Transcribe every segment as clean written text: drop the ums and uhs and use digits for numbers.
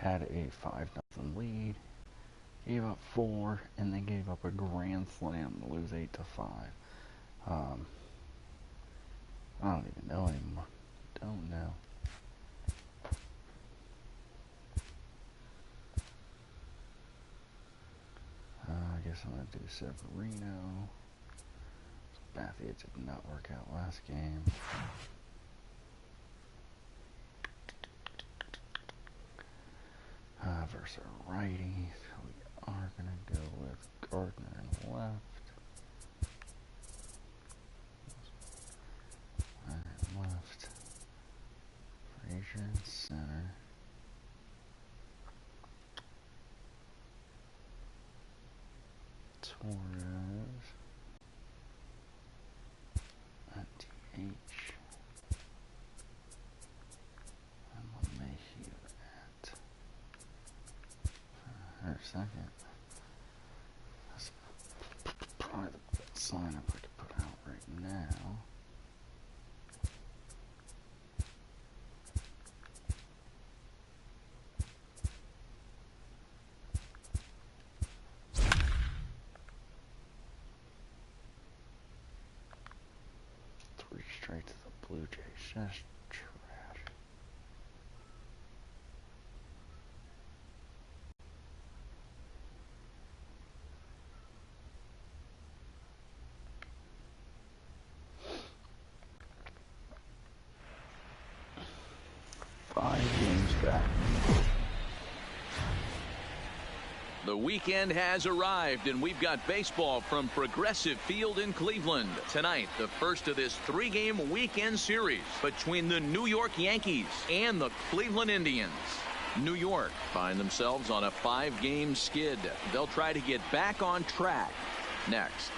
had a 5-0 lead, gave up 4, and then gave up a grand slam to lose 8-5. I don't even know anymore. Don't know. I guess I'm going to do Severino. Bathia did not work out last game. Versus our righty. We are going to go with Gardner in left. Left. Frazier in center. Torres at DH, and LeMahieu at her second. That's probably the best lineup I could put out right now. Straight to the Blue Jays, just trash. Five games back. The weekend has arrived, and we've got baseball from Progressive Field in Cleveland. Tonight, the first of this 3-game weekend series between the New York Yankees and the Cleveland Indians. New York find themselves on a 5-game skid. They'll try to get back on track next.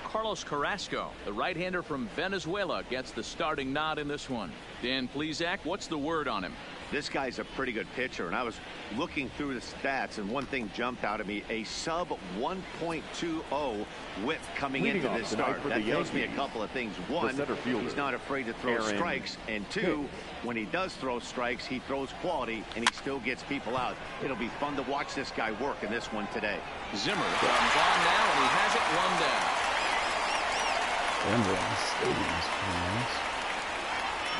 Carlos Carrasco, the right-hander from Venezuela, gets the starting nod in this one. Dan Plesac, what's the word on him? This guy's a pretty good pitcher, and I was looking through the stats, and one thing jumped out at me: a sub 1.20 whip coming into this start. That tells me a couple of things. One, he's not afraid to throw strikes, and two, when he does throw strikes, he throws quality, and he still gets people out. It'll be fun to watch this guy work in this one today. Zimmer comes on now, and he has it one down.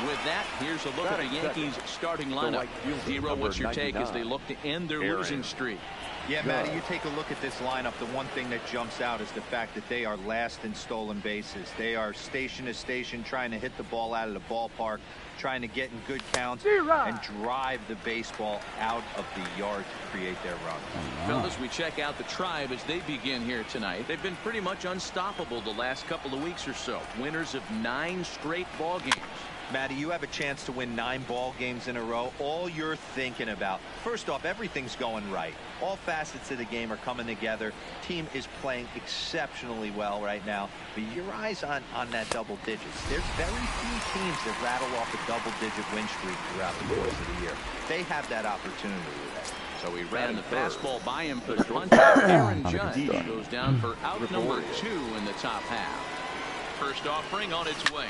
With that, here's a look at the Yankees starting lineup. Zero, what's your take as they look to end their losing streak? Yeah, Matty, you take a look at this lineup. The one thing that jumps out is the fact that they are last in stolen bases. They are station to station trying to hit the ball out of the ballpark, trying to get in good counts and drive the baseball out of the yard to create their run. Phil, as we check out the Tribe as they begin here tonight, they've been pretty much unstoppable the last couple of weeks or so. Winners of 9 straight ball games. Matty, you have a chance to win 9 ball games in a row. All you're thinking about, first off, everything's going right. All facets of the game are coming together. Team is playing exceptionally well right now. But your eyes on that double digits. There's very few teams that rattle off a double-digit win streak throughout the course of the year. They have that opportunity today. So he ran the fastball by him for the punch out. Aaron Judge goes down for out number 2 in the top half. First offering on its way.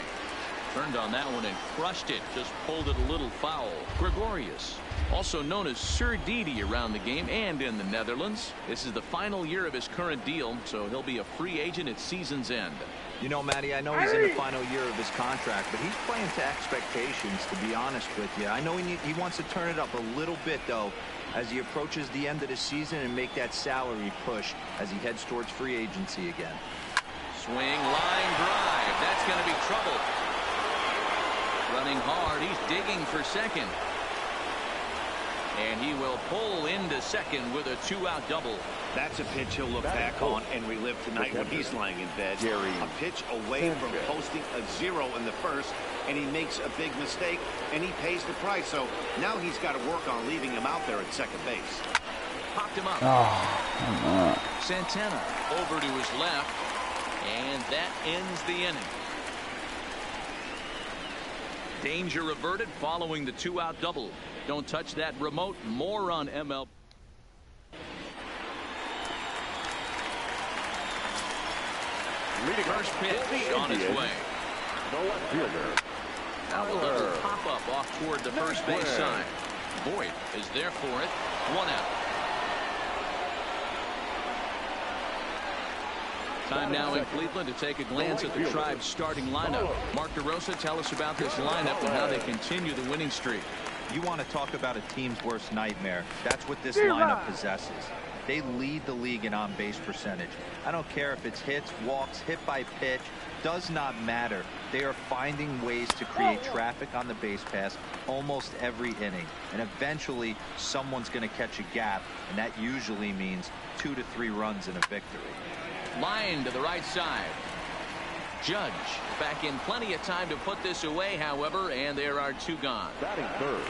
Turned on that one and crushed it. Just pulled it a little foul. Gregorius, also known as Sir Didi around the game and in the Netherlands. This is the final year of his current deal, so he'll be a free agent at season's end. You know, Matty, I know he's in the final year of his contract, but he's playing to expectations, to be honest with you. I know he wants to turn it up a little bit, though, as he approaches the end of the season and make that salary push as he heads towards free agency again. Swing, line drive. That's going to be trouble. Running hard, he's digging for second. And he will pull into second with a 2-out double. That's a pitch he'll look back on and relive tonight when he's lying in bed. A pitch away from posting a 0 in the first, and he makes a big mistake, and he pays the price. So now he's got to work on leaving him out there at second base. Popped him up. Santana over to his left, and that ends the inning. Danger averted following the 2-out double. Don't touch that remote. More on ML. First pitch on its way. The left fielder, Now the little pop-up off toward the first base side. Boyd is there for it. 1 out. Time now in Cleveland to take a glance at the Tribe's starting lineup. Mark DeRosa, tell us about this lineup and how they continue the winning streak. You want to talk about a team's worst nightmare. That's what this lineup possesses. They lead the league in on-base percentage. I don't care if it's hits, walks, hit by pitch. Does not matter. They are finding ways to create traffic on the base pass almost every inning. And eventually, someone's going to catch a gap, and that usually means 2 to 3 runs in a victory. Line to the right side. Judge back in plenty of time to put this away, however, and there are 2 gone. Batting third,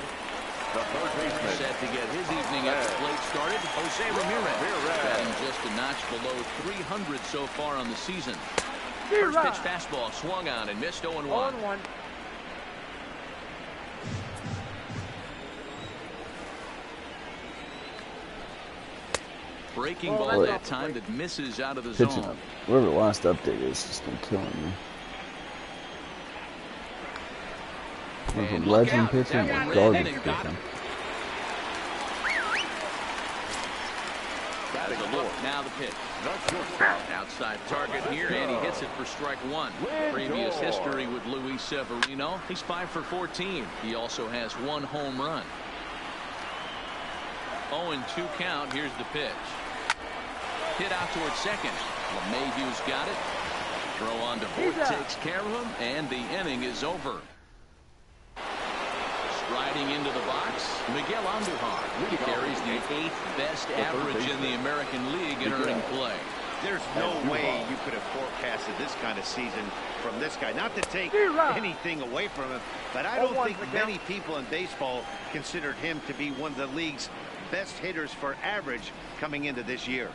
the third baseman. Set to get his evening at the plate started, Jose Ramirez. Batting just a notch below 300 so far on the season. First pitch fastball swung on and missed. 0-1. Breaking ball that time that misses out of the zone. Whoever the last update is just been killing me. And legend pitching and garbage pitching. That is a look. Now the pitch. Outside target here, and he hits it for strike 1. Previous history with Luis Severino. He's 5 for 14. He also has 1 home run. 0-2 count. Here's the pitch. Hit out towards second. LeMahieu's got it. Throw on to Ford takes care of him, and the inning is over. Striding into the box, Miguel Andujar. He carries the 8th best average in the American League in earning play. There's no way you could have forecasted this kind of season from this guy. Not to take anything away from him, but I don't think many people in baseball considered him to be one of the league's best hitters for average coming into this year.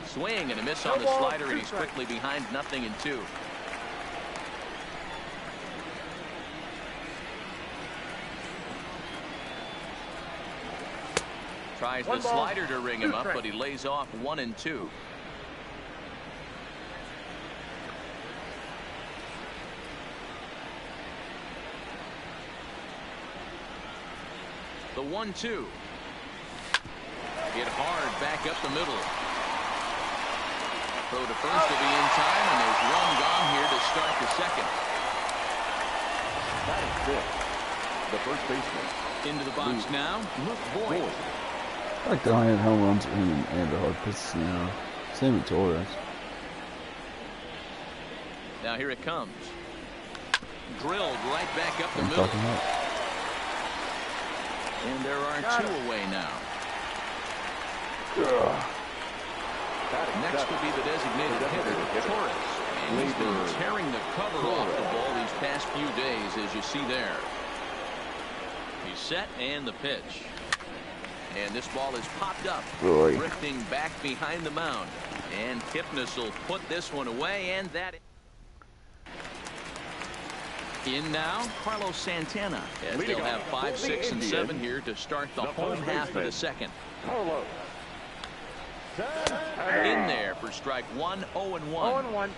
Swing and a miss on the slider, and he's quickly behind 0-2. Tries the slider to ring him up, but he lays off 1-2. The 1-2. Hit hard back up the middle. Throw to first will be in time, and there's 1 gone here to start the second. That is fifth. The first baseman. Into the box now. Boyd. I like the high home runs with him and the hard pitches now. Same with Torres. Now here it comes. Drilled right back up the middle. And there are 2 away now. Next will be the designated hitter, Torres. And he's been tearing the cover off the ball these past few days, as you see there. He's set, and the pitch. And this ball is popped up, drifting back behind the mound. And Kipnis will put this one away, and that... In now, Carlos Santana, as they'll have 5, 6, and 7 here to start the home half of the second. In there for strike 1, 0-1.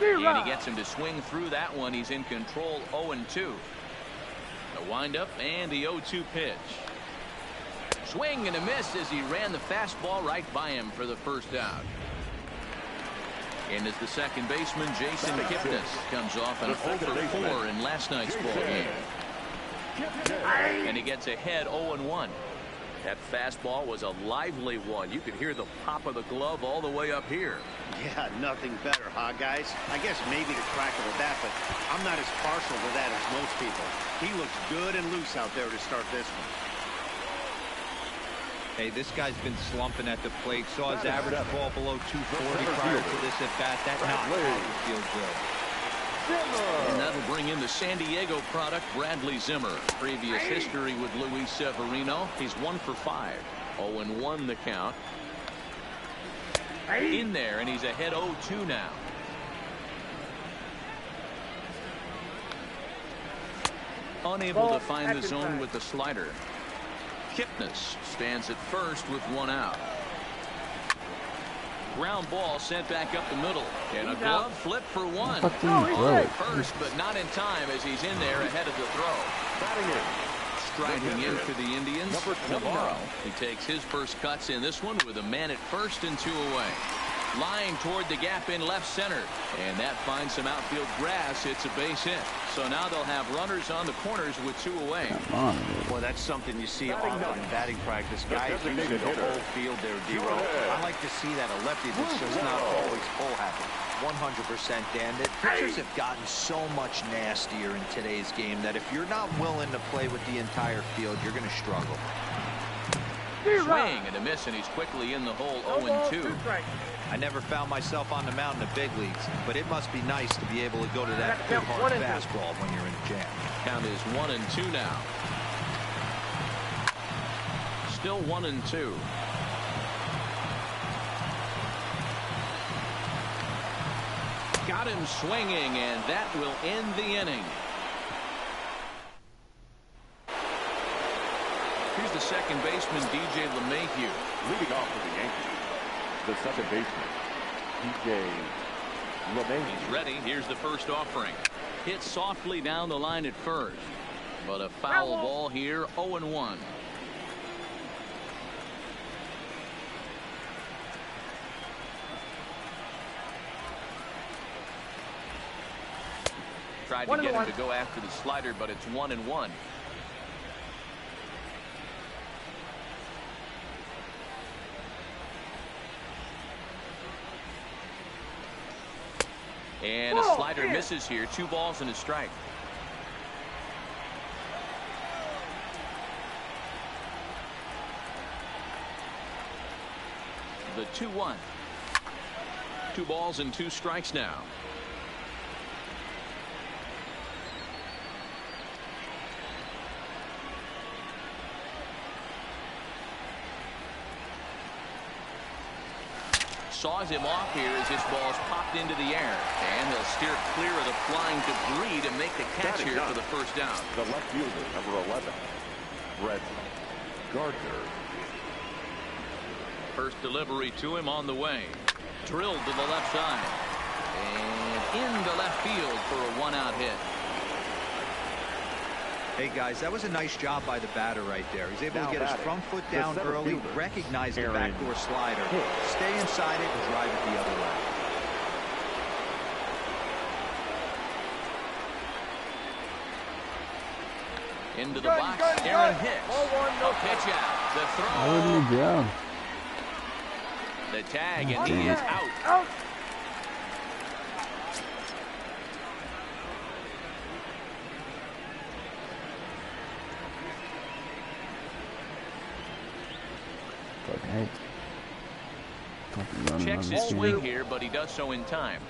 And he gets him to swing through that one. He's in control. 0-2. The windup and the 0-2 pitch. Swing and a miss as he ran the fastball right by him for the first out. And as the second baseman, Jason Kipnis comes off an 0-4 in last night's ball game. And he gets ahead 0-1. That fastball was a lively one. You could hear the pop of the glove all the way up here. Yeah, nothing better, huh, guys? I guess maybe the crack of the bat, but I'm not as partial to that as most people. He looks good and loose out there to start this one. Hey, this guy's been slumping at the plate. Saw his average fall below 240 prior to this at bat. That knocked feel good. And that'll bring in the San Diego product, Bradley Zimmer. Previous history with Luis Severino. He's 1 for 5. 0-1 the count. In there, and he's ahead 0-2 now. Unable to find the zone with the slider. Kipnis stands at first with 1 out. Ground ball sent back up the middle. And a glove flip for one. First, but not in time as he's in there ahead of the throw. Batting in. Striding in for the Indians, Navarro. He takes his first cuts in this one with a man at first and 2 away. Lying toward the gap in left center. And that finds some outfield grass. It's a base hit. So now they'll have runners on the corners with 2 away. Come on. Well, that's something you see often in batting practice. Guys using the whole field there, D-Row. I like to see that. A lefty that's just not always full happy. 100%, Dan. The pitchers have gotten so much nastier in today's game that if you're not willing to play with the entire field, you're going to struggle. Swing and a miss, and he's quickly in the hole 0-2. I never found myself on the mound in the big leagues, but it must be nice to be able to go to that good hard fastball when you're in a jam. Count is 1-2 now. Still 1-2. Got him swinging, and that will end the inning. Here's the second baseman, DJ LeMahieu. Leading off for the Yankees, the second baseman, DJ LeMahieu. He's ready. Here's the first offering. Hit softly down the line at first. But a foul ball here, 0-1. Tried to get him to go after the slider, but it's 1-1. And a slider misses here. 2 balls and a strike. The 2-1. 2 balls and 2 strikes now. Saws him off here as this ball's popped into the air. And he'll steer clear of the flying debris to make the catch here for the first down. The left fielder, number 11, Brett Gardner. First delivery to him on the way. Drilled to the left side. And into left field for a 1-out hit. Hey, guys, that was a nice job by the batter right there. He's able to get his front foot down early, recognize the backdoor slider, stay inside it, and drive it the other way. Into the box, Aaron Hicks. A pitch out. The throw. How did he ground? The tag, and he is out. Checks his swing here, but he does so in time.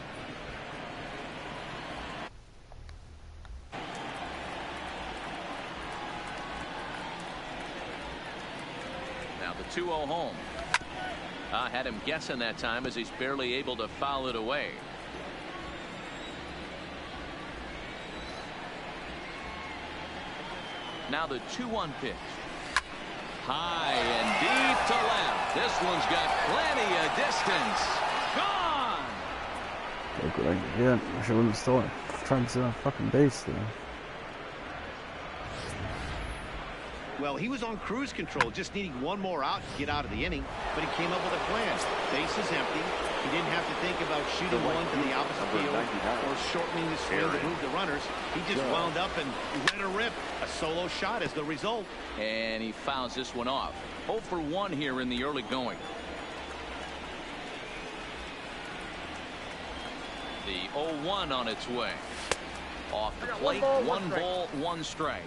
Now the 2-0 home. Had him guessing that time as he's barely able to foul it away. Now the 2-1 pitch. High and deep to left. This one's got plenty of distance. Gone. Look what I did. I should have stolen. Trying to sit on fucking base there. Well, he was on cruise control, just needing one more out to get out of the inning, but he came up with a plan. Base is empty. He didn't have to think about shooting one to the opposite field or shortening the swing to move the runners. He just wound up and let her rip. A solo shot is the result. And he fouls this one off. 0 for 1 here in the early going. The 0-1 on its way. Off the plate, 1 ball, 1 strike.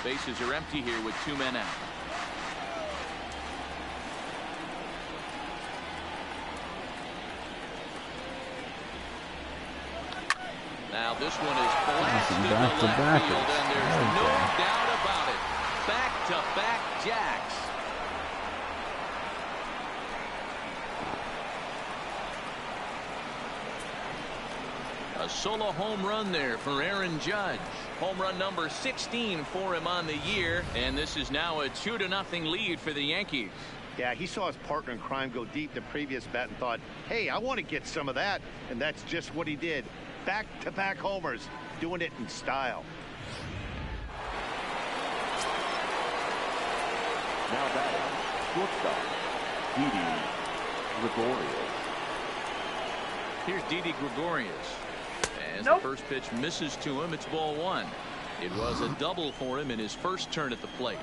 Bases are empty here with 2 men out. Now this one is blasted to left field, and there's no doubt about it. Back-to-back jacks. A solo home run there for Aaron Judge. Home run number 16 for him on the year, and this is now a 2-0 lead for the Yankees. Yeah, he saw his partner in crime go deep the previous bat and thought, hey, I want to get some of that. And that's just what he did. Back-to-back homers, doing it in style. Now batting, shortstop, Didi Gregorius. Here's Didi Gregorius. As the first pitch misses to him, it's ball one. It was a double for him in his first turn at the plate.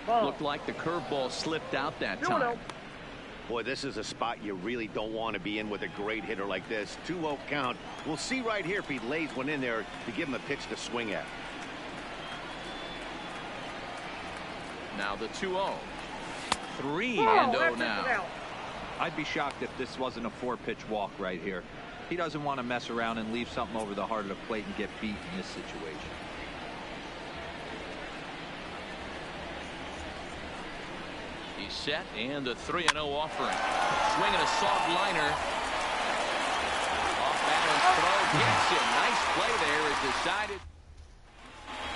Looked like the curveball slipped out that time. Boy, this is a spot you really don't want to be in with a great hitter like this. 2-0 count. We'll see right here if he lays one in there to give him a pitch to swing at. Now the 2-0. 3-0 now. I'd be shocked if this wasn't a 4-pitch walk right here. He doesn't want to mess around and leave something over the heart of the plate and get beat in this situation. He's set, and the 3-0 offering. Swinging a soft liner. Off balance throw. Gets him. Nice play there as decided.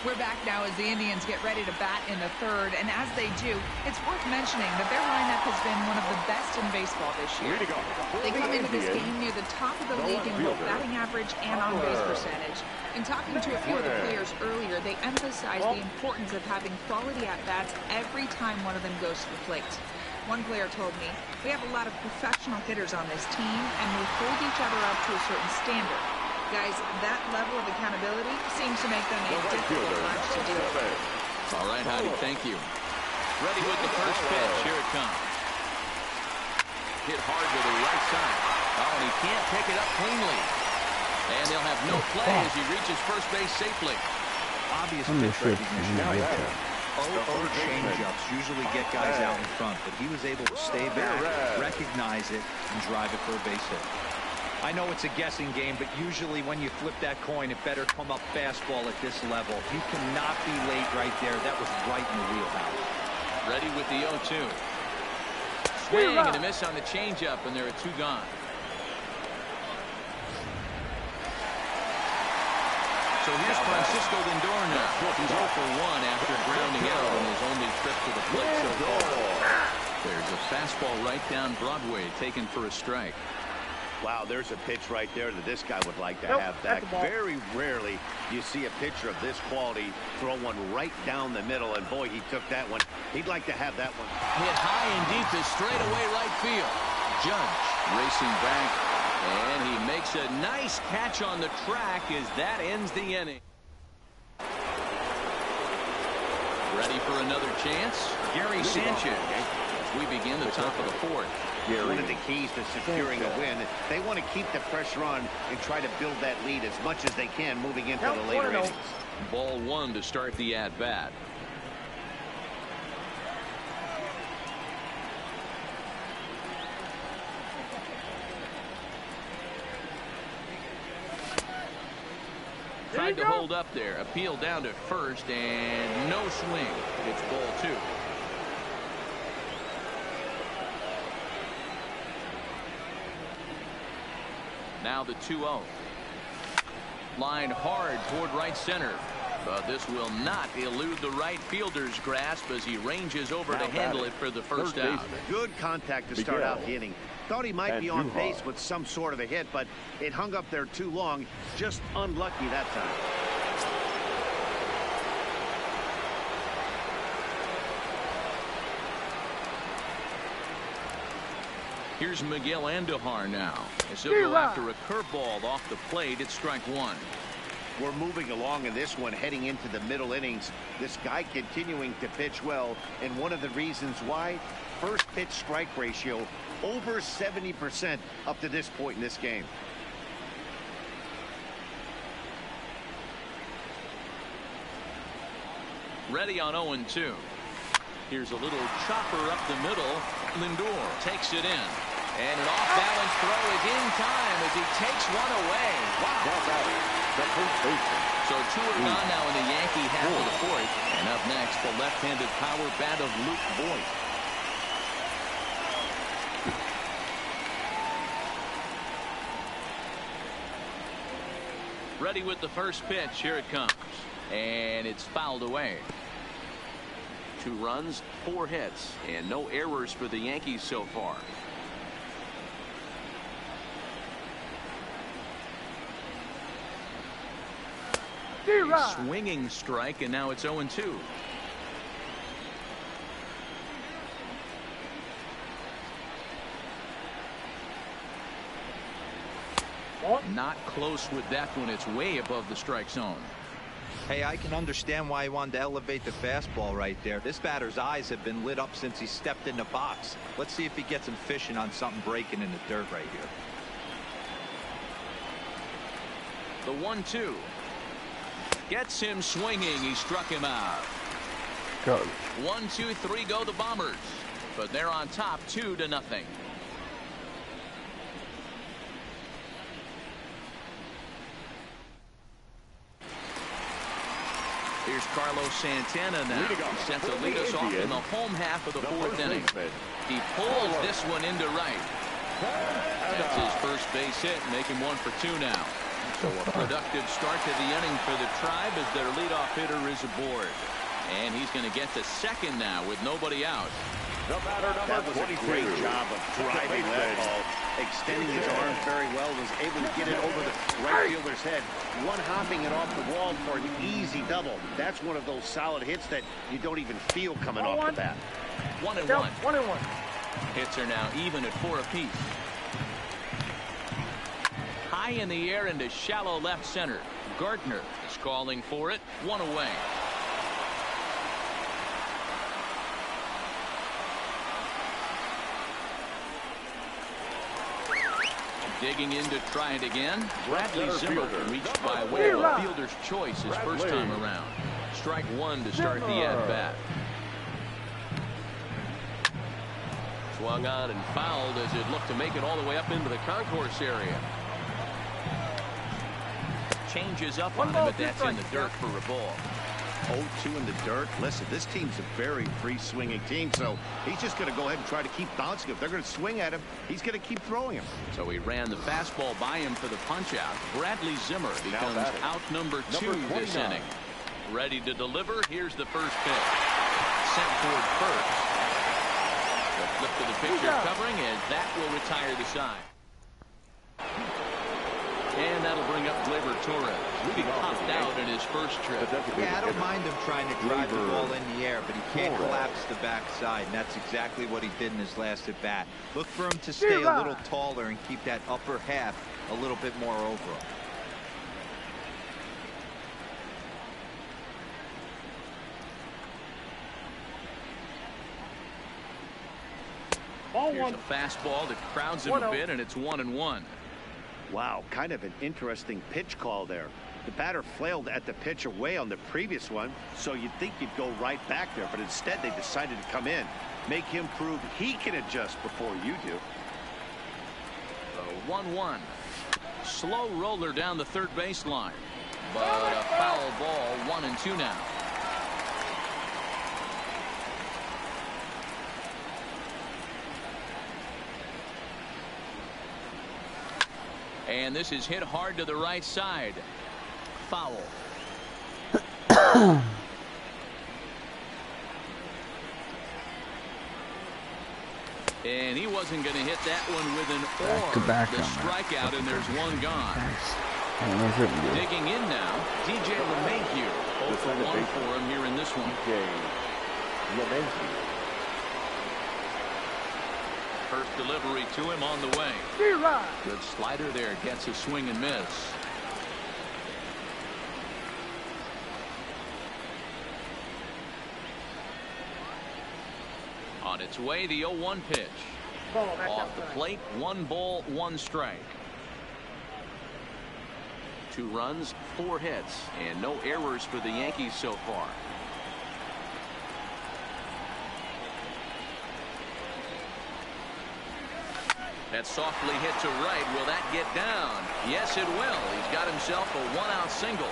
We're back now as the Indians get ready to bat in the third, and as they do, it's worth mentioning that their lineup has been one of the best in baseball this year. They come into this game near the top of the league in both batting average and on-base percentage. In talking to a few of the players earlier, they emphasize the importance of having quality at-bats every time one of them goes to the plate. One player told me, "We have a lot of professional hitters on this team, and we hold each other up to a certain standard. Guys, that level of accountability seems to make them a difficult bunch to deal with." All right, Howdy, thank you. Ready with the first pitch. Here it comes. Hit hard to the right side. Oh, and he can't pick it up cleanly. And they'll have no play as he reaches first base safely. Obvious pitch recognition. 0-0 change-ups usually get guys out in front, but he was able to stay back, recognize it, and drive it for a base hit. I know it's a guessing game, but usually when you flip that coin, it better come up fastball at this level. You cannot be late right there. That was right in the wheelhouse. Ready with the 0-2. Swing and a miss on the changeup, and there are two gone. So here's Francisco Lindor now. He's 0 for 1 after grounding out on his only trip to the plate so far. There's a fastball right down Broadway taken for a strike. Wow, there's a pitch right there that this guy would like to have back. Very rarely you see a pitcher of this quality throw one right down the middle, and boy, he took that one. He'd like to have that one. Hit high and deep to straightaway right field. Judge racing back, and he makes a nice catch on the track as that ends the inning. Ready for another chance? Gary Sanchez. We begin the top of the fourth. One of the keys to securing a win, they want to keep the pressure on and try to build that lead as much as they can moving into the later innings. Ball one to start the at-bat. Tried to hold up there. Appeal down to first, and no swing. It's ball two. Now the 2-0. Line hard toward right center. But this will not elude the right fielder's grasp as he ranges over to handle it for the first out. Good contact to start out the inning. Thought he might be on base with some sort of a hit, but it hung up there too long. Just unlucky that time. Here's Miguel Andujar now. As he'll go after a curveball off the plate at strike one. We're moving along in this one, heading into the middle innings. This guy continuing to pitch well, and one of the reasons why, first pitch strike ratio over 70% up to this point in this game. Ready on 0-2. Here's a little chopper up the middle. Lindor takes it in. And an off-balance throw is in time as he takes one away. Wow. So two are gone now in the Yankee half of the fourth. And up next, the left-handed power bat of Luke Voigt. Ready with the first pitch. Here it comes. And it's fouled away. 2 runs, 4 hits, and no errors for the Yankees so far. A swinging strike, and now it's 0-2. Not close with that one. It's way above the strike zone. Hey, I can understand why he wanted to elevate the fastball right there. This batter's eyes have been lit up since he stepped in the box. Let's see if he gets him fishing on something breaking in the dirt right here. The 1-2 gets him swinging. He struck him out. Go. 1, 2, 3 go the Bombers, but they're on top 2-0. Here's Carlos Santana now. He set to lead us off in the home half of the 4th inning. He pulls this one into right. That's his first base hit, making 1 for 2 now. So a productive start to the inning for the Tribe as their leadoff hitter is aboard. And he's going to get to second now with nobody out. That was a great job of driving that ball, extending his arms very well, was able to get it over the right fielder's head, one-hopping it off the wall for an easy double. That's one of those solid hits that you don't even feel coming off the bat. 1-1. 1-1. Hits are now even at 4 apiece. High in the air into shallow left center. Gardner is calling for it. 1 away. Digging in to try it again. Bradley Zimmer reached by way of a fielder's choice his first time around. Strike 1 to start the at-bat. Swung on and fouled as it looked to make it all the way up into the concourse area. Changes up on him, but that's in the dirt for a ball. 0-2 in the dirt. Listen, this team's a very free-swinging team, so he's just going to go ahead and try to keep bouncing. If they're going to swing at him, he's going to keep throwing him. So he ran the fastball by him for the punch-out. Bradley Zimmer becomes out number 2 this inning. Ready to deliver. Here's the first pitch. Sent toward first. The flip to the pitcher covering, and that will retire the side. And that'll bring up Gleyber Torres. He popped out in his first trip. Yeah, I don't mind him trying to drive the ball in the air, but he can't collapse the backside, and that's exactly what he did in his last at bat. Look for him to stay a little taller and keep that upper half a little bit more over him. Here's a fastball that crowds him a bit, and it's 1-1. Wow, kind of an interesting pitch call there. The batter flailed at the pitch away on the previous one, so you'd think you'd go right back there, but instead they decided to come in, make him prove he can adjust before you do. So 1-1. Slow roller down the third baseline, but a foul ball. 1-2 now. And this is hit hard to the right side. Foul. And he wasn't going to hit that one with an back the strikeout, and there's one gone. Digging in now, DJ LeMahieu. 0 for 1 for him here in this one. First delivery to him on the way. Good slider there, gets a swing and miss. On its way, the 0-1 pitch. Off the plate, 1 ball, 1 strike. 2 runs, 4 hits, and no errors for the Yankees so far. That's softly hit to right. Will that get down? Yes, it will. He's got himself a 1-out single.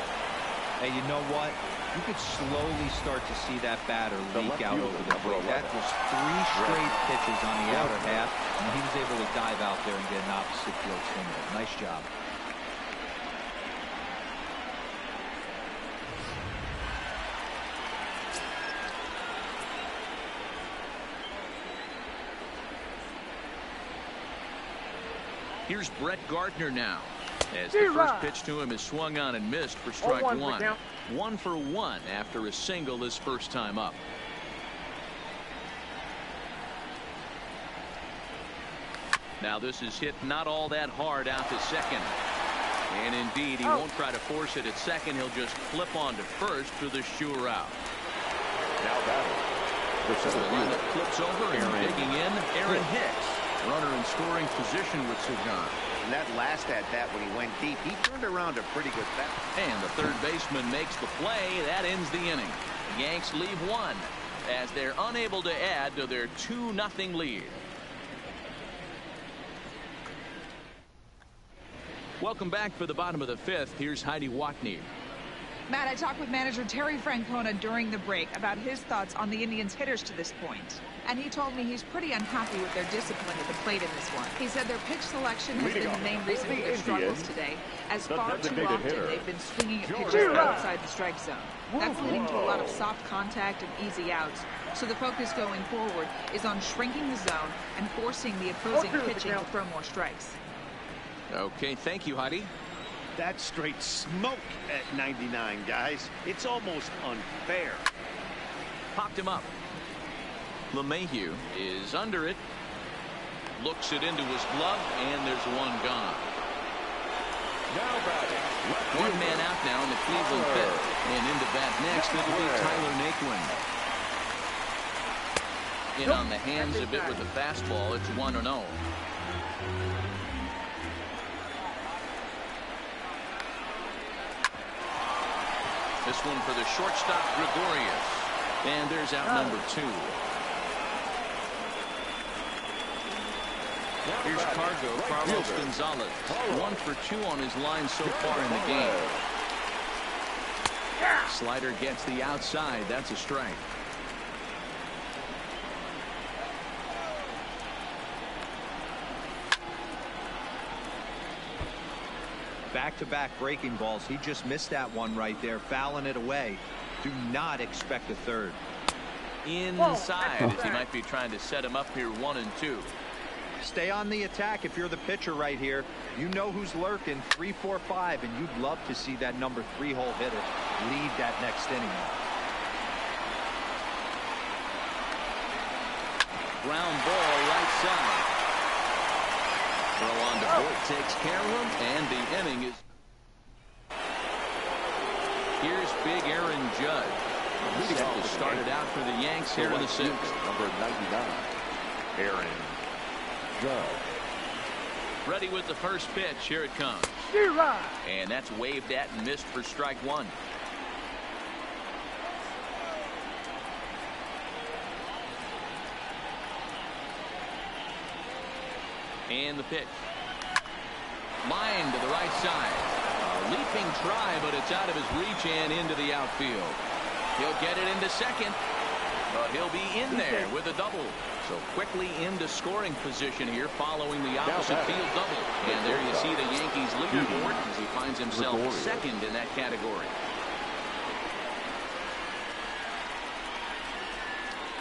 Hey, you know what? You could slowly start to see that batter leak out over the plate. That was 3 straight pitches on the outer half, and he was able to dive out there and get an opposite field single. Nice job. Here's Brett Gardner now, as the first pitch to him is swung on and missed for strike one. 1 for 1 after a single his first time up. Now this is hit not all that hard out to second. And indeed, he won't try to force it at second. He'll just flip on to first for the sure out. Now batting. The lineup flips over and digging in, Aaron Hicks. Runner in scoring position with Sagan. And that last at bat when he went deep, he turned around a pretty good bat. And the third baseman makes the play. That ends the inning. The Yanks leave one as they're unable to add to their 2-0 lead. Welcome back for the bottom of the fifth. Here's Heidi Watney. Matt, I talked with manager Terry Francona during the break about his thoughts on the Indians' hitters to this point. And he told me he's pretty unhappy with their discipline at the plate in this one. He said their pitch selection has been the main reason for their struggles today, as far too often they've been swinging at pitches outside the strike zone. That's leading to a lot of soft contact and easy outs. So the focus going forward is on shrinking the zone and forcing the opposing pitching to throw more strikes. Okay, thank you, Heidi. That's straight smoke at 99, guys. It's almost unfair. Popped him up. LeMahieu is under it. Looks it into his glove, and there's one gone. Now batting. One man out now in the Cleveland fifth. And into bat next, it'll be Tyler Naquin. In on the hands a bit with the fastball. It's 1-0. This one for the shortstop, Gregorius. And there's out number 2. Here's Carlos Gonzalez. 1 for 2 on his line so far in the game. Slider gets the outside. That's a strike. Back-to-back breaking balls. He just missed that one right there, fouling it away. Do not expect a third. Inside, as he might be trying to set him up here 1-2. Stay on the attack if you're the pitcher right here. You know who's lurking, 3, 4, 5, and you'd love to see that number 3 hole hitter lead that next inning. Ground ball right side. Throw on to Bolt takes care of him, and the inning is. Here's big Aaron Judge. Set to start it out for the Yanks here in the 6th. Number 99, Aaron Judge. Ready with the first pitch. Here it comes. And that's waved at and missed for strike 1. And the pitch. Line to the right side. A leaping try, but it's out of his reach and into the outfield. He'll get it into second, but he'll be in there with a double. So quickly into scoring position here following the opposite field double. And there you see the Yankees leaderboard as he finds himself second in that category.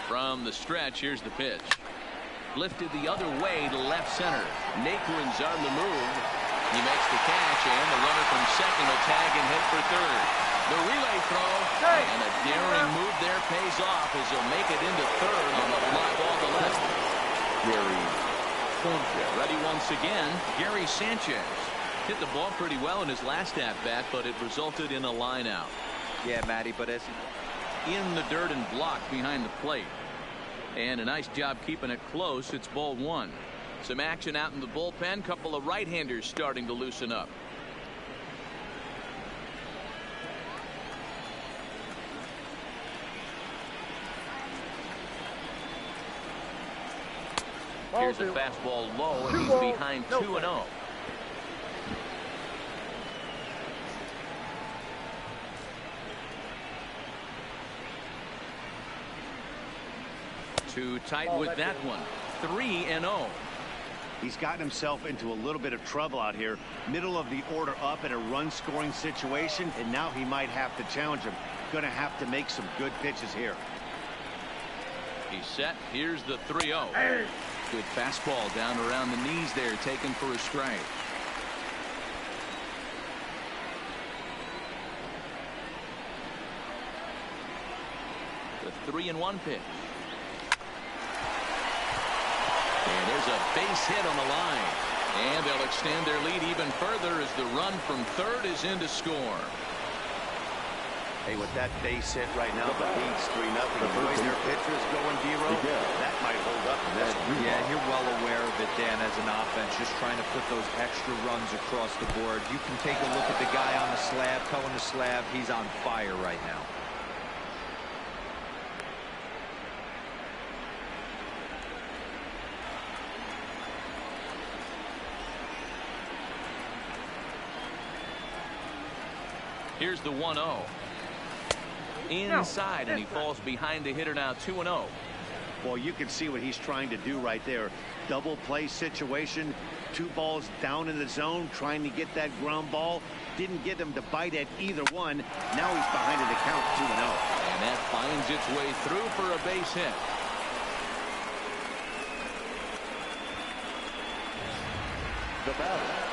From the stretch, here's the pitch. Lifted the other way to left center. Naquin's on the move. He makes the catch, and the runner from second will tag and hit for third. The relay throw, and a daring move there pays off as he'll make it into third on the fly ball to left. Gary Sanchez. Ready once again, Gary Sanchez. Hit the ball pretty well in his last at-bat, but it resulted in a line out. Yeah, Matty, but as in the dirt and blocked behind the plate. And a nice job keeping it close. It's ball 1. Some action out in the bullpen. Couple of right-handers starting to loosen up. Here's a fastball low, and he's behind 2-0. Too tight with that one. 3-0. He's gotten himself into a little bit of trouble out here. Middle of the order up in a run-scoring situation, and now he might have to challenge him. Going to have to make some good pitches here. He's set. Here's the 3-0. Good fastball down around the knees there, taken for a strike. The 3-1 pitch. And there's a base hit on the line. And they'll extend their lead even further as the run from third is in to score. Hey, with that base hit right now, the lead's 3-0. The way their pitchers going, D-Row, that might hold up in this one. Yeah, you're well aware of it, Dan, as an offense, just trying to put those extra runs across the board. You can take a look at the guy on the slab, towing the slab. He's on fire right now. Here's the 1-0. Inside, and he falls behind the hitter now, 2-0. Well, you can see what he's trying to do right there. Double play situation, 2 balls down in the zone, trying to get that ground ball. Didn't get him to bite at either one. Now he's behind in the count, 2-0. And that finds its way through for a base hit. The batter.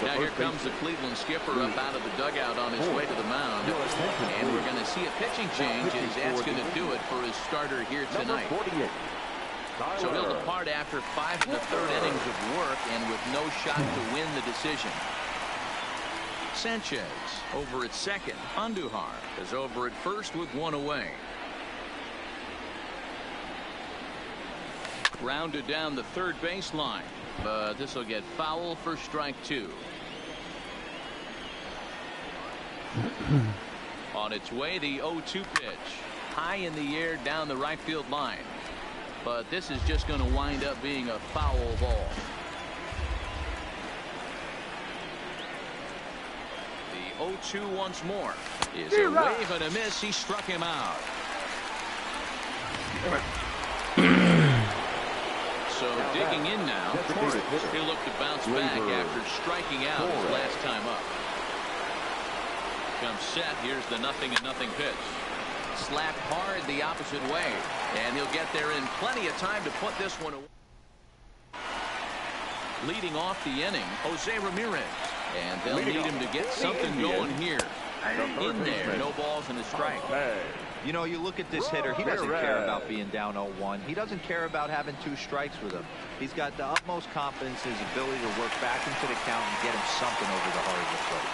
Now here comes the Cleveland skipper up out of the dugout on his way to the mound. And we're going to see a pitching change as that's going to do it for his starter here tonight. So he'll depart after 5 1/3 innings of work and with no shot to win the decision. Sanchez over at second. Andujar is over at first with 1 away. Grounded down the third baseline. But this will get foul for strike 2. On its way, the 0-2 pitch. High in the air down the right field line. But this is just going to wind up being a foul ball. The 0-2 once more is a wave and a miss. He struck him out. So digging in now, he'll look to bounce back after striking out his last time up. Comes set. Here's the 0-0 pitch. Slapped hard the opposite way, and he'll get there in plenty of time to put this one away. Leading off the inning, Jose Ramirez, and they'll need him to get something going here. In there, no balls and a strike. You know, you look at this hitter, he doesn't care about being down 0-1. He doesn't care about having 2 strikes with him. He's got the utmost confidence in his ability to work back into the count and get him something over the heart of the plate.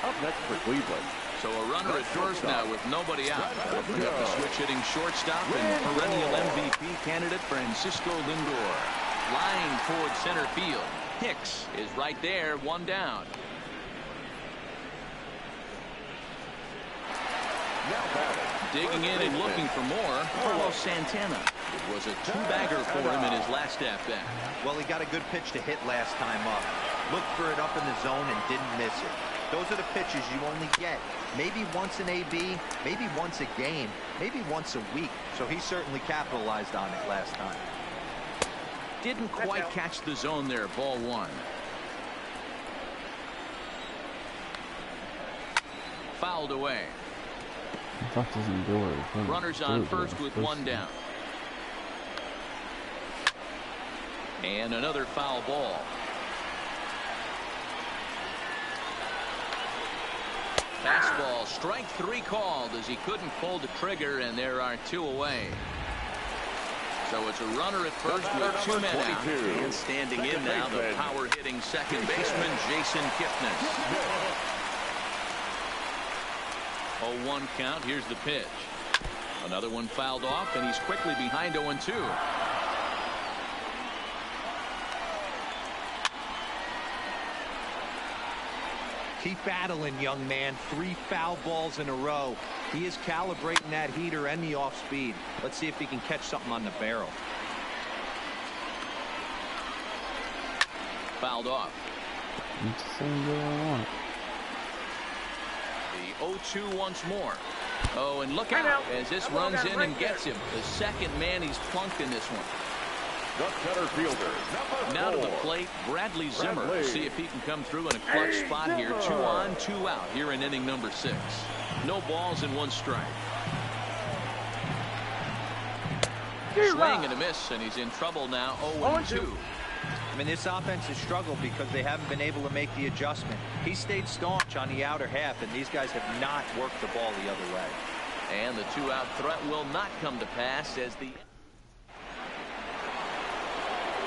Up next for Cleveland. So a runner at first now with nobody out. Bring up the switch-hitting shortstop and perennial MVP candidate Francisco Lindor. Line toward center field. Hicks is right there, 1 down. Digging in and looking for more, Carlos Santana. It was a 2-bagger for him in his last at-bat. Well, he got a good pitch to hit last time up. Looked for it up in the zone and didn't miss it. Those are the pitches you only get maybe once in AB, maybe once a game, maybe once a week. So he certainly capitalized on it last time. Didn't quite catch the zone there. Ball 1. Fouled away. Runners on first with 1 down. And another foul ball. Fastball, strike 3 called as he couldn't pull the trigger, and there are 2 away. So it's a runner at first with 2 men out. And standing in now, the power-hitting second baseman, Jason Kipnis. 0-1 count. Here's the pitch. Another one fouled off, and he's quickly behind 0-2. Keep battling, young man. 3 foul balls in a row. He is calibrating that heater and the off speed. Let's see if he can catch something on the barrel. Fouled off. The 0-2 once more. Oh, and look out as this runs in and gets him. The second man he's plunked in this one. The center fielder, Now to number the 4. plate, Bradley Zimmer. Bradley. See if he can come through in a clutch spot here. 2 on, 2 out here in inning number 6. No balls and 1 strike. Swing and a miss, and he's in trouble now. 0-2. I mean, this offense has struggled because they haven't been able to make the adjustment. He stayed staunch on the outer half, and these guys have not worked the ball the other way. And the 2-out threat will not come to pass as the...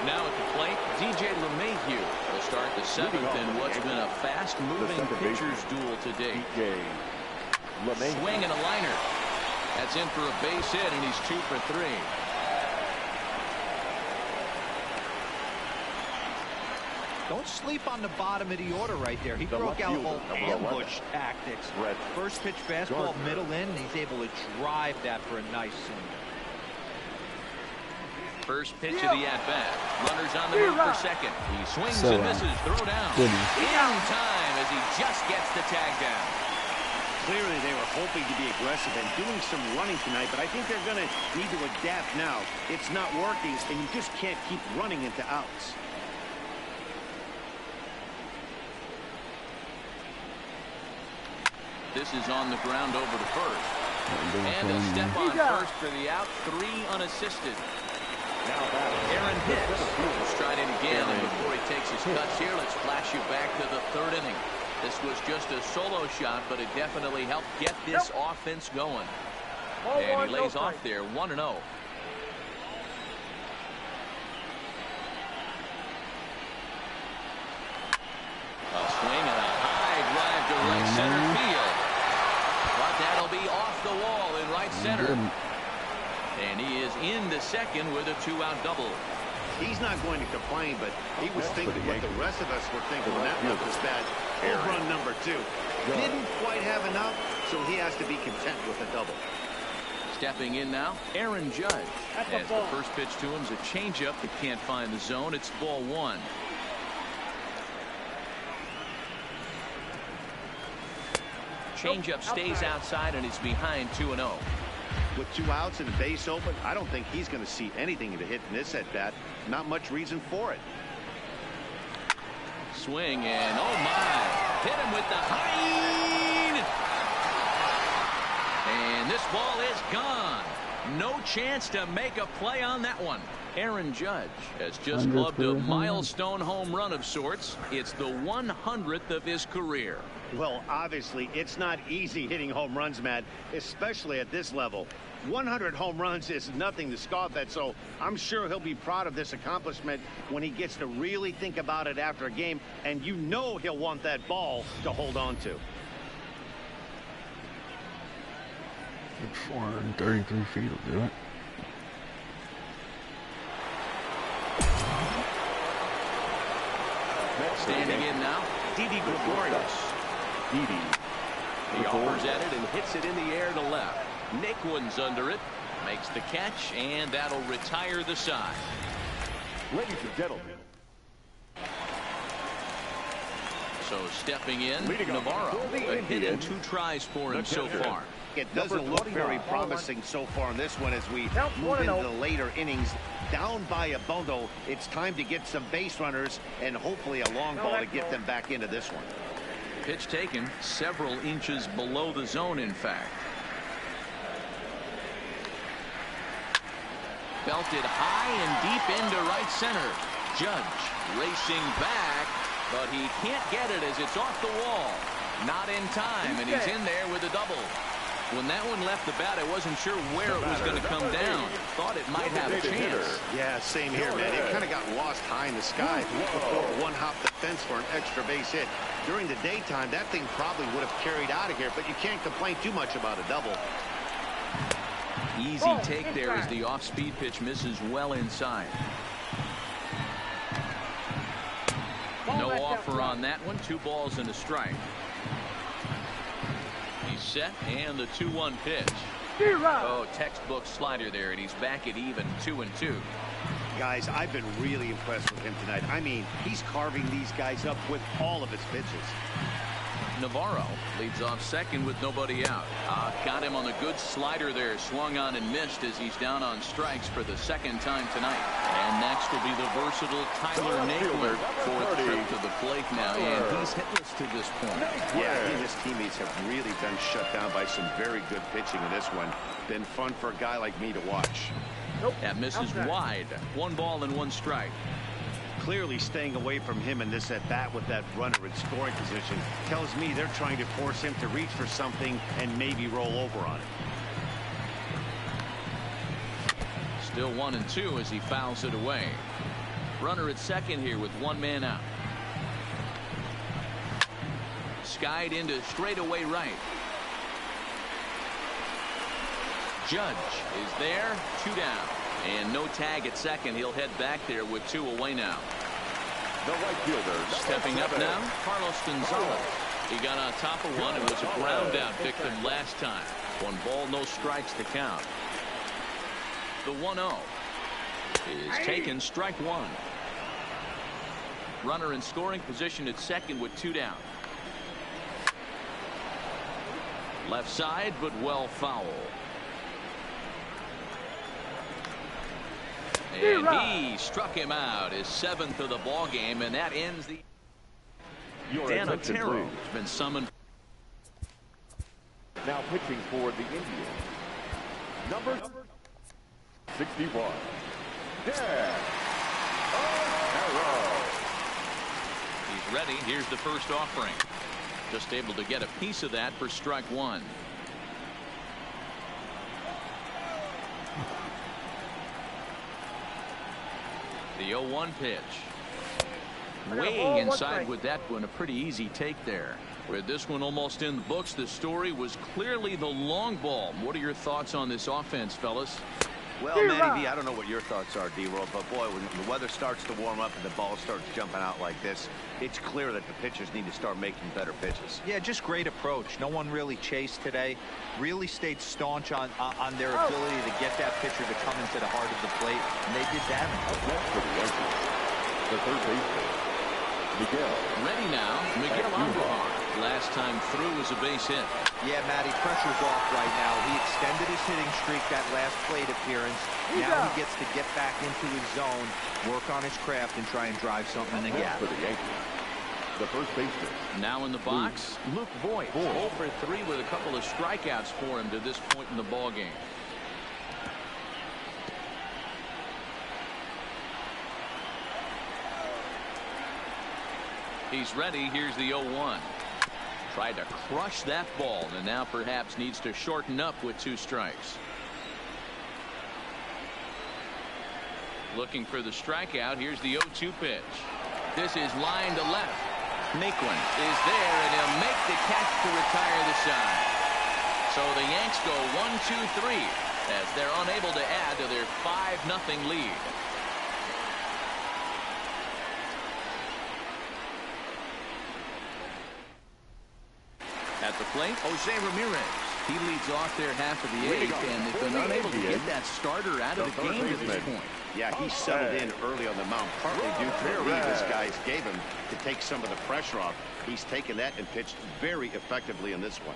Now at the plate, DJ LeMahieu will start the 7th in what's been a fast-moving pitcher's duel to date. DJ LeMahieu. Swing and a liner. That's in for a base hit, and he's 2 for 3. Don't sleep on the bottom of the order right there. He broke out all ambush tactics. First pitch fastball, middle in, and he's able to drive that for a nice swing. First pitch of the at-bat. Runners on the move for second. He swings and misses. Throw down. In time as he just gets the tag down. Clearly, they were hoping to be aggressive and doing some running tonight, but I think they're going to need to adapt now. It's not working, and you just can't keep running into outs. This is on the ground over to first. And a step on first for the out. 3 unassisted. Now Aaron Hicks will stride in again, and before he takes his cuts here, let's flash you back to the 3rd inning. This was just a solo shot, but it definitely helped get this offense going. And he lays off there, 1-0. A swing and a high drive to right center field. But that'll be off the wall in right center. And he is into second with a 2-out double. He's not going to complain, but he was thinking what the rest of us were thinking when that left his bat. Home run number 2. Didn't quite have enough, so he has to be content with a double. Stepping in now, Aaron Judge. As the first pitch to him is a changeup that can't find the zone. It's ball 1. Changeup stays outside, and he's behind 2-0. With 2 outs and a base open, I don't think he's going to see anything to hit in this at-bat. Not much reason for it. Swing and oh my, hit him with the high, and this ball is gone. No chance to make a play on that one. Aaron Judge has just clubbed a milestone home run of sorts. It's the 100th of his career. Well, obviously, it's not easy hitting home runs, Matt, especially at this level. 100 home runs is nothing to scoff at, so I'm sure he'll be proud of this accomplishment when he gets to really think about it after a game, and you know he'll want that ball to hold on to. 433 feet will do it. Standing in now, Didi Gregorius. He offers at it and hits it in the air to left. Naquin's under it, makes the catch, and that'll retire the side. Ladies and gentlemen. So stepping in, Navarro, a hit and 2 tries for him so far. It doesn't look very promising so far in this one as we move into the later innings. Down by a bundle, it's time to get some base runners and hopefully a long ball to get them back into this one. Pitch taken several inches below the zone, in fact. Belted high and deep into right center. Judge racing back, but he can't get it as it's off the wall. Not in time, and he's in there with a double. When that one left the bat, I wasn't sure where it was going to come down. Thought it might have a chance. Yeah, same here, man. It kind of got lost high in the sky before one hopped the fence for an extra base hit. During the daytime, that thing probably would have carried out of here, but you can't complain too much about a double. Easy take there as the off-speed pitch misses well inside. No offer on that one. 2 balls and a strike. He's set, and the 2-1 pitch. Oh, textbook slider there, and he's back at even 2-2. Guys, I've been really impressed with him tonight. I mean, he's carving these guys up with all of his pitches. Navarro leads off second with nobody out. Got him on a good slider there. Swung on and missed as he's down on strikes for the second time tonight. And next will be the versatile Tyler Naquin. Fourth trip to the plate now, and he's hitless to this point. Yeah, he and his teammates have really been shut down by some very good pitching in this one. Been fun for a guy like me to watch. That misses wide. 1 ball and 1 strike. Clearly staying away from him in this at bat with that runner in scoring position tells me they're trying to force him to reach for something and maybe roll over on it. Still 1-2 as he fouls it away. Runner at second here with 1 man out. Skied into straightaway right. Judge is there, 2 down. And no tag at second. He'll head back there with 2 away now. The right fielder stepping up now, Carlos Gonzalez. He got on top of one and was a ground out victim last time. 1 ball, no strikes to count. The 1-0 is taken, strike 1. Runner in scoring position at second with 2 down. Left side, but well foul. And he struck him out, his 7th of the ball game, and that ends the. Dan Otero has been summoned. Now pitching for the Indians, number 61, Dan Otero. He's ready. Here's the first offering. Just able to get a piece of that for strike 1. The 0-1 pitch. Way inside with that one. A pretty easy take there. With this one almost in the books, the story was clearly the long ball. What are your thoughts on this offense, fellas? Well, Manny V, I don't know what your thoughts are, D-Roll, but boy, when the weather starts to warm up and the ball starts jumping out like this, it's clear that the pitchers need to start making better pitches. Yeah, just great approach. No one really chased today. Really stayed staunch on their ability to get that pitcher to come into the heart of the plate, and they did that. Next for the Yankees, the third baseman, Miguel. Ready now, Miguel Andujar. Last time through was a base hit. Yeah, Matty, pressure's off right now. He extended his hitting streak that last plate appearance. Now he gets to get back into his zone, work on his craft, and try and drive something in the gap. For the Yankees, the first baseman. Now in the box, Luke Voigt. 0 for 3 with a couple of strikeouts for him to this point in the ball game. He's ready. Here's the 0-1. Tried to crush that ball, and now perhaps needs to shorten up with 2 strikes. Looking for the strikeout. Here's the 0-2 pitch. This is line to left. Naquin is there, and he'll make the catch to retire the side. So the Yanks go 1-2-3 as they're unable to add to their 5-0 lead. At the plate, Jose Ramirez. He leads off their half of the 8th, and they've been unable to get that starter out of the game to this point. Yeah, he settled in early on the mound, partly due to the lead his guys gave him to take some of the pressure off. He's taken that and pitched very effectively in this one.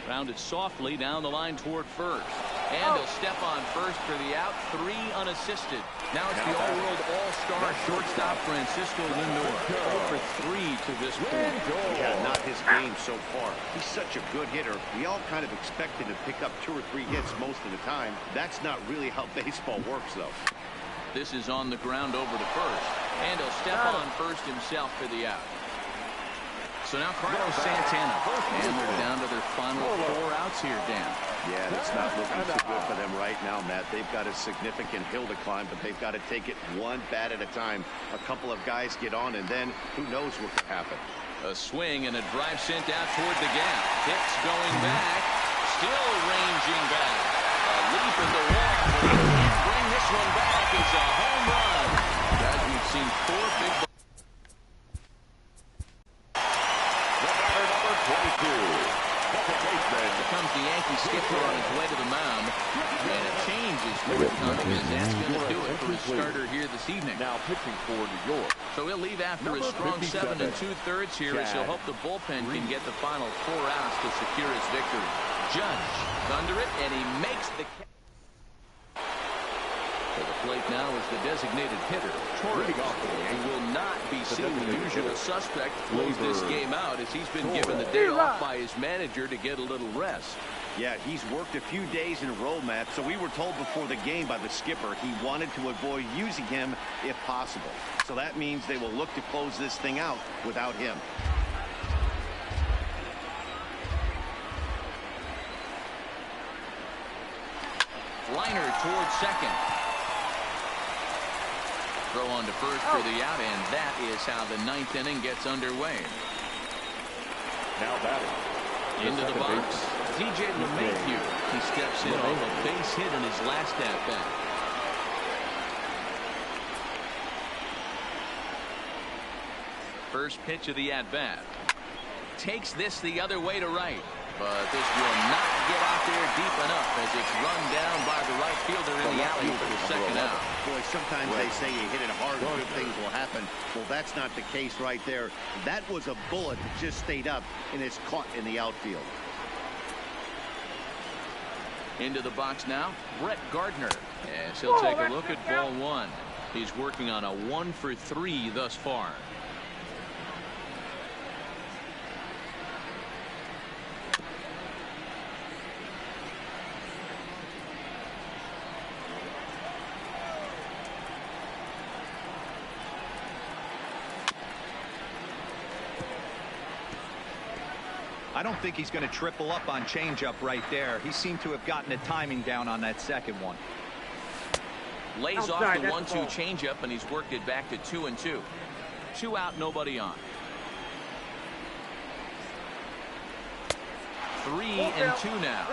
Rounded softly down the line toward first. And he'll step on first for the out. 3 unassisted. Now it's the all-world all-star shortstop Francisco Lindor. 0 for 3 to this point. Yeah, not his game so far. He's such a good hitter. We all kind of expect him to pick up 2 or 3 hits most of the time. That's not really how baseball works, though. This is on the ground over to first. And he'll step on first himself for the out. So now Carlos Santana, and they're down to their final 4 outs here, Dan. Yeah, it's not looking too good for them right now, Matt. They've got a significant hill to climb, but they've got to take it 1 bat at a time. A couple of guys get on, and then who knows what could happen. A swing and a drive sent out toward the gap. Hits going back, still ranging back. A leap at the wall, but he can't bring this one back. It's a home run. Guys, we've seen 4 big balls. 22, second baseman, comes the Yankee skipper on his way to the mound. And a change is forthcoming, as that's going to do it for his starter here this evening. Now pitching for New York. So he'll leave after a strong 7 2/3 here, as he'll hope the bullpen can get the final 4 outs to secure his victory. Judge under it, and he makes the catch. To the plate now is the designated hitter, Torres, who will not be seeing the usual suspect close this game out, as he's been given the day off by his manager to get a little rest. Yeah, he's worked a few days in a row, Matt, so we were told before the game by the skipper he wanted to avoid using him if possible. So that means they will look to close this thing out without him. Liner towards second. Throw on to first for the out, and that is how the 9th inning gets underway. Now batting. Into the box, DJ LeMahieu. He steps in off a base hit in his last at-bat. First pitch of the at-bat. Takes this the other way to right. But this will not get out there deep enough, as it's run down by the right fielder in the alley for the second out. Boy, sometimes they say you hit it hard, good things will happen. Well, that's not the case right there. That was a bullet that just stayed up and is caught in the outfield. Into the box now, Brett Gardner, as he'll take a look at ball 1. He's working on a 1 for 3 thus far. I don't think he's going to triple up on changeup right there. He seemed to have gotten the timing down on that second one. Lays off the 1-2 changeup, and he's worked it back to 2-2. 2 out, nobody on. 3-2 now.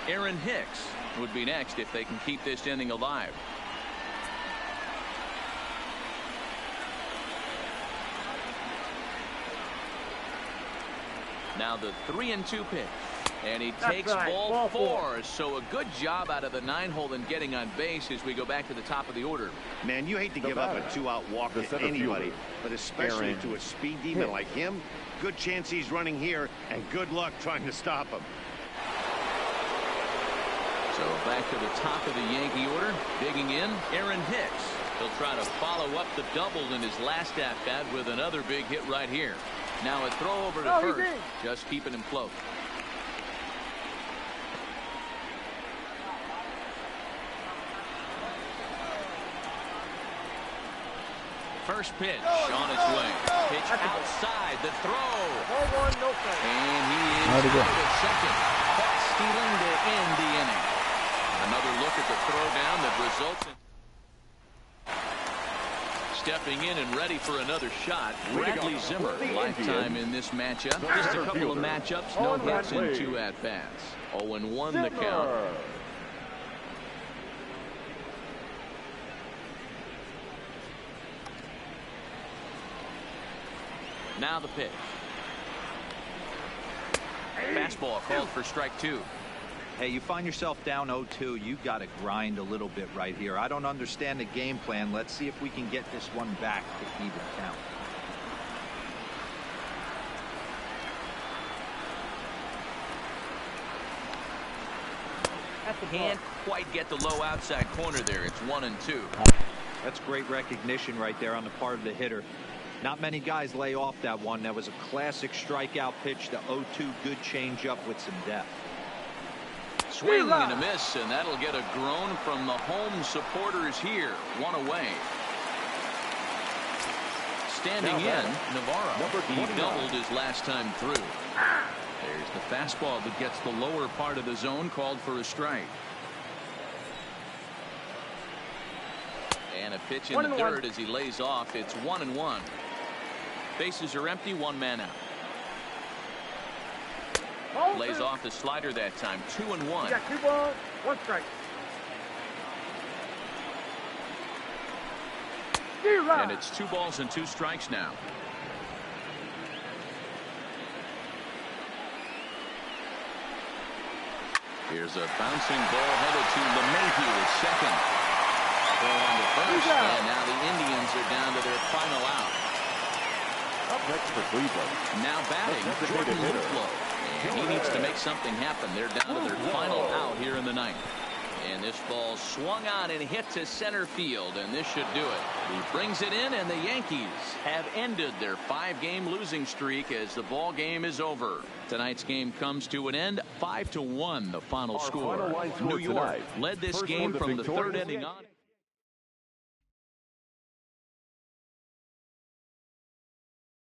Aaron Hicks would be next if they can keep this inning alive. Now the 3-2 pitch, and he takes ball 4. So a good job out of the 9-hole in getting on base as we go back to the top of the order. Man, you hate to give up a 2-out walk to anybody, but especially to a speed demon like him. Good chance he's running here, and good luck trying to stop him. So back to the top of the Yankee order, digging in, Aaron Hicks. He'll try to follow up the double in his last at-bat with another big hit right here. Now a throw over to first, just keeping him close. First pitch on its way. Pitch outside the throw. And he is out at second. Caught stealing to end the inning. Another look at the throwdown that results in stepping in and ready for another shot. Bradley Zimmer, lifetime in this matchup. Just a couple of matchups, no hits in 2 at-bats. 0-1 the count. Now the pitch. Fastball called for strike 2. Hey, you find yourself down 0-2, you got to grind a little bit right here. I don't understand the game plan. Let's see if we can get this one back to even count. Can't quite get the low outside corner there. It's 1-2. That's great recognition right there on the part of the hitter. Not many guys lay off that one. That was a classic strikeout pitch to 0-2. Good changeup with some depth. Swing and a miss, and that'll get a groan from the home supporters here. 1 away. Standing in, Navarro. He doubled his last time through. There's the fastball that gets the lower part of the zone, called for a strike. And a pitch in the dirt as he lays off. It's 1-1. Bases are empty, 1 man out. Lays off the slider that time. 2-1. You got 2 balls, 1 strike. And it's 2 balls and 2 strikes now. Here's a bouncing ball headed to LeMahieu at second. Throw on to first, and now the Indians are down to their final out. Up next for Cleveland. Now batting, Jordan Luplow. And he needs to make something happen. They're down to their final out here in the ninth. And this ball swung on and hit to center field, and this should do it. He brings it in, and the Yankees have ended their 5-game losing streak as the ball game is over. Tonight's game comes to an end, 5-1, the final score. New York led this game from the third inning on.